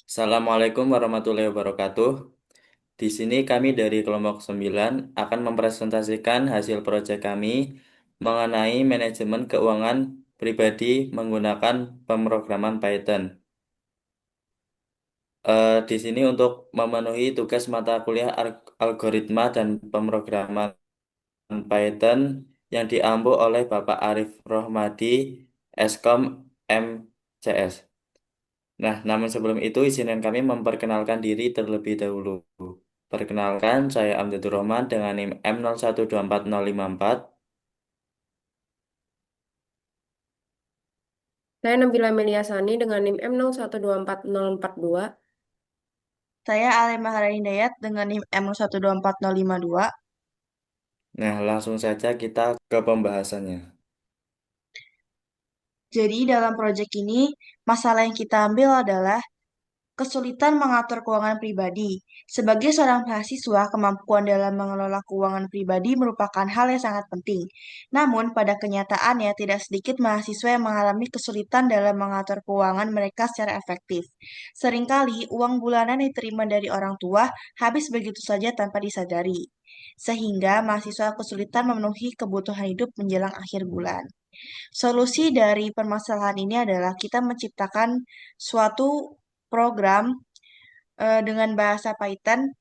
Assalamualaikum warahmatullahi wabarakatuh. Di sini kami dari kelompok 9 akan mempresentasikan hasil proyek kami mengenai manajemen keuangan pribadi menggunakan pemrograman Python. Di sini untuk memenuhi tugas mata kuliah algoritma dan pemrograman Python yang diampu oleh Bapak Arif Rohmadi, Eskom MCS. Nah, namun sebelum itu izinkan kami memperkenalkan diri terlebih dahulu. Perkenalkan, saya Amdadur Rahman dengan NIM M012404. Saya Nabila Meliasani dengan NIM M01240442. Saya Ale Maharani Dayat dengan NIM M124052. Nah, langsung saja kita ke pembahasannya. Jadi dalam proyek ini, masalah yang kita ambil adalah kesulitan mengatur keuangan pribadi. Sebagai seorang mahasiswa, kemampuan dalam mengelola keuangan pribadi merupakan hal yang sangat penting. Namun, pada kenyataannya tidak sedikit mahasiswa yang mengalami kesulitan dalam mengatur keuangan mereka secara efektif. Seringkali, uang bulanan yang diterima dari orang tua habis begitu saja tanpa disadari. Sehingga mahasiswa kesulitan memenuhi kebutuhan hidup menjelang akhir bulan. Solusi dari permasalahan ini adalah kita menciptakan suatu program dengan bahasa Python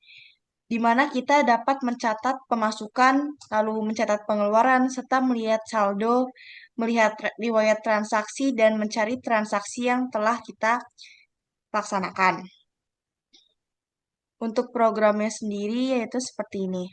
di mana kita dapat mencatat pemasukan, lalu mencatat pengeluaran, serta melihat saldo, melihat riwayat transaksi, dan mencari transaksi yang telah kita laksanakan. Untuk programnya sendiri yaitu seperti ini.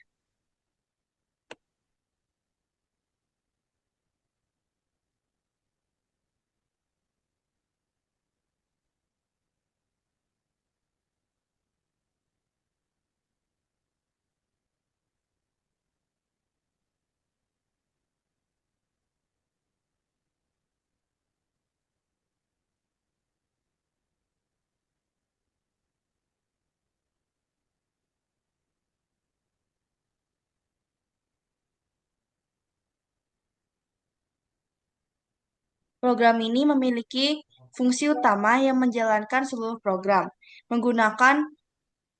Program ini memiliki fungsi utama yang menjalankan seluruh program, menggunakan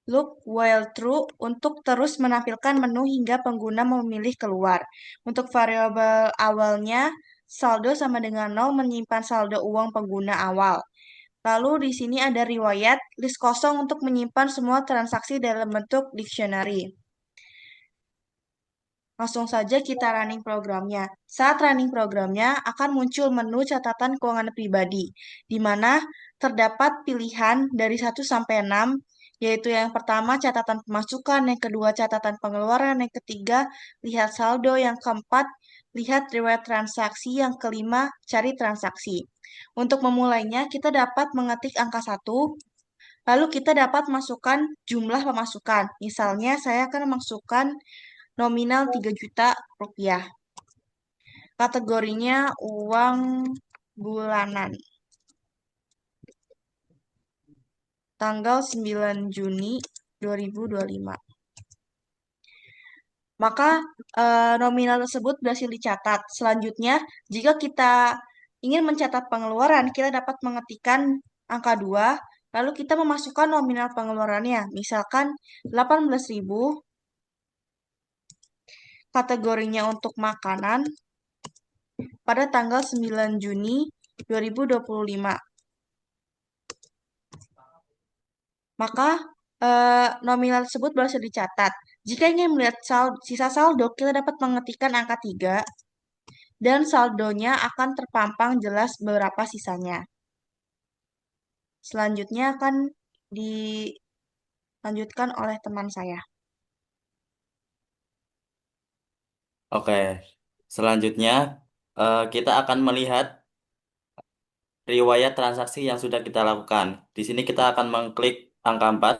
loop while true untuk terus menampilkan menu hingga pengguna memilih keluar. Untuk variabel awalnya, saldo sama dengan nol menyimpan saldo uang pengguna awal. Lalu di sini ada riwayat, list kosong untuk menyimpan semua transaksi dalam bentuk dictionary. Langsung saja kita running programnya. Saat running programnya akan muncul menu catatan keuangan pribadi, di mana terdapat pilihan dari 1 sampai 6, yaitu yang pertama catatan pemasukan, yang kedua catatan pengeluaran, yang ketiga lihat saldo, yang keempat lihat riwayat transaksi, yang kelima cari transaksi. Untuk memulainya, kita dapat mengetik angka 1, lalu kita dapat masukkan jumlah pemasukan. Misalnya saya akan memasukkan nominal 3 juta rupiah. Kategorinya uang bulanan. Tanggal 9 Juni 2025. Maka nominal tersebut berhasil dicatat. Selanjutnya, jika kita ingin mencatat pengeluaran, kita dapat mengetikkan angka 2, lalu kita memasukkan nominal pengeluarannya. Misalkan 18.000, kategorinya untuk makanan pada tanggal 9 Juni 2025. Maka nominal tersebut berhasil dicatat. Jika ingin melihat sisa saldo, kita dapat mengetikkan angka 3 dan saldonya akan terpampang jelas beberapa sisanya. Selanjutnya akan dilanjutkan oleh teman saya. Oke, selanjutnya kita akan melihat riwayat transaksi yang sudah kita lakukan. Di sini kita akan mengklik angka 4.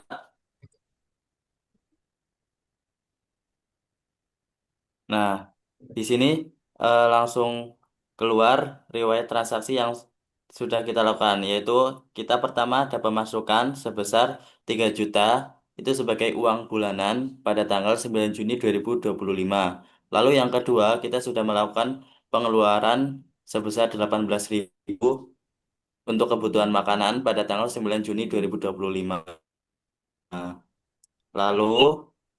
Nah, di sini langsung keluar riwayat transaksi yang sudah kita lakukan, yaitu kita pertama ada pemasukan sebesar 3 juta, itu sebagai uang bulanan pada tanggal 9 Juni 2025. Lalu yang kedua, kita sudah melakukan pengeluaran sebesar 18.000 untuk kebutuhan makanan pada tanggal 9 Juni 2025. Nah, lalu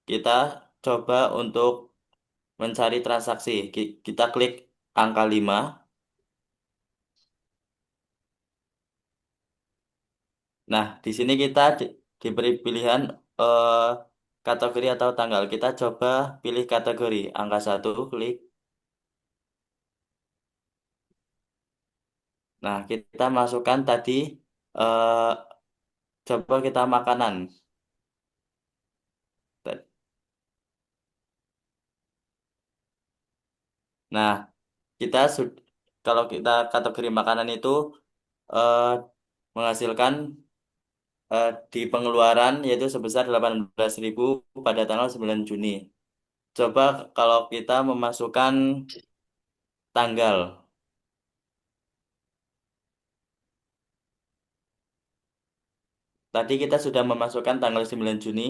kita coba untuk mencari transaksi. Kita klik angka 5. Nah, di sini kita diberi pilihan eh, kategori atau tanggal. Kita coba pilih kategori. Angka 1, klik. Nah, kita masukkan tadi, eh, coba kita makanan. Nah, kita kalau kita kategori makanan itu eh, menghasilkan di pengeluaran yaitu sebesar 18.000 pada tanggal 9 Juni. Coba kalau kita memasukkan tanggal. Tadi kita sudah memasukkan tanggal 9 Juni.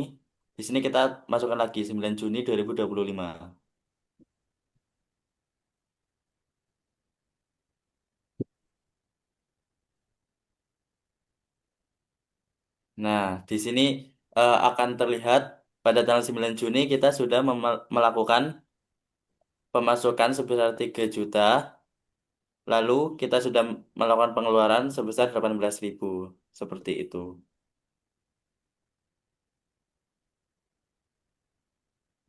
Di sini kita masukkan lagi 9 Juni 2025. Nah, di sini akan terlihat pada tanggal 9 Juni kita sudah melakukan pemasukan sebesar 3 juta, lalu kita sudah melakukan pengeluaran sebesar 18.000. Seperti itu.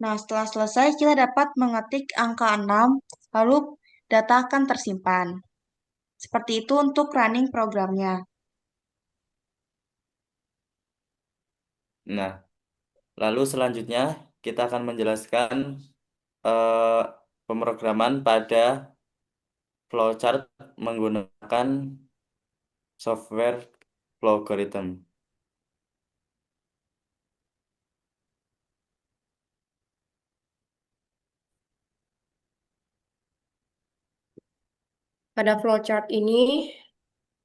Nah, setelah selesai, kita dapat mengetik angka 6, lalu data akan tersimpan. Seperti itu untuk running programnya. Nah, lalu selanjutnya kita akan menjelaskan eh, pemrograman pada flowchart menggunakan software Flowgorithm. Pada flowchart ini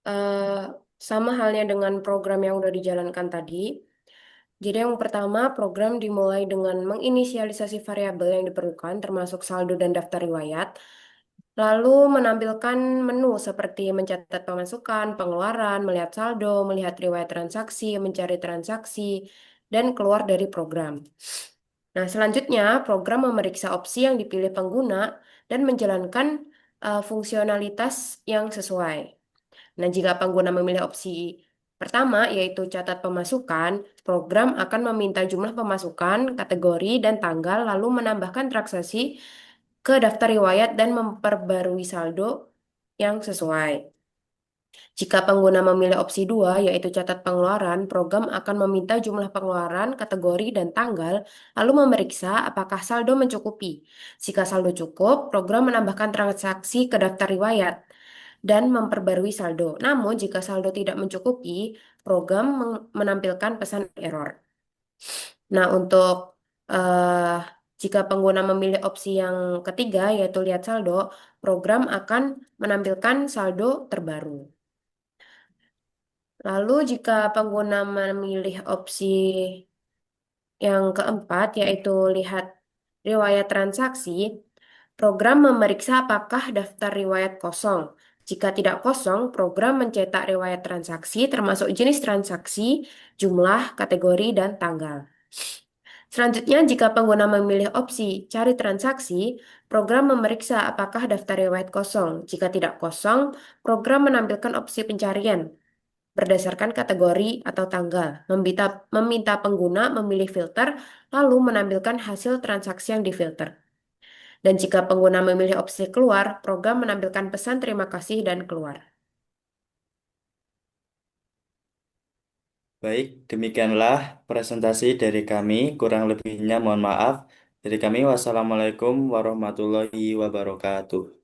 eh, sama halnya dengan program yang udah dijalankan tadi. Jadi yang pertama, program dimulai dengan menginisialisasi variabel yang diperlukan, termasuk saldo dan daftar riwayat, lalu menampilkan menu seperti mencatat pemasukan, pengeluaran, melihat saldo, melihat riwayat transaksi, mencari transaksi, dan keluar dari program. Nah, selanjutnya, program memeriksa opsi yang dipilih pengguna dan menjalankan fungsionalitas yang sesuai. Nah, jika pengguna memilih opsi pertama, yaitu catat pemasukan, program akan meminta jumlah pemasukan, kategori, dan tanggal, lalu menambahkan transaksi ke daftar riwayat dan memperbarui saldo yang sesuai. Jika pengguna memilih opsi 2, yaitu catat pengeluaran, program akan meminta jumlah pengeluaran, kategori, dan tanggal, lalu memeriksa apakah saldo mencukupi. Jika saldo cukup, program menambahkan transaksi ke daftar riwayat dan memperbarui saldo. Namun, jika saldo tidak mencukupi, program menampilkan pesan error. Nah, untuk eh, jika pengguna memilih opsi yang ketiga, yaitu lihat saldo, program akan menampilkan saldo terbaru. Lalu, jika pengguna memilih opsi yang keempat, yaitu lihat riwayat transaksi, program memeriksa apakah daftar riwayat kosong. Jika tidak kosong, program mencetak riwayat transaksi termasuk jenis transaksi, jumlah, kategori, dan tanggal. Selanjutnya, jika pengguna memilih opsi cari transaksi, program memeriksa apakah daftar riwayat kosong. Jika tidak kosong, program menampilkan opsi pencarian berdasarkan kategori atau tanggal, meminta pengguna memilih filter, lalu menampilkan hasil transaksi yang difilter. Dan jika pengguna memilih opsi keluar, program menampilkan pesan terima kasih dan keluar. Baik, demikianlah presentasi dari kami. Kurang lebihnya mohon maaf. Dari kami, wassalamualaikum warahmatullahi wabarakatuh.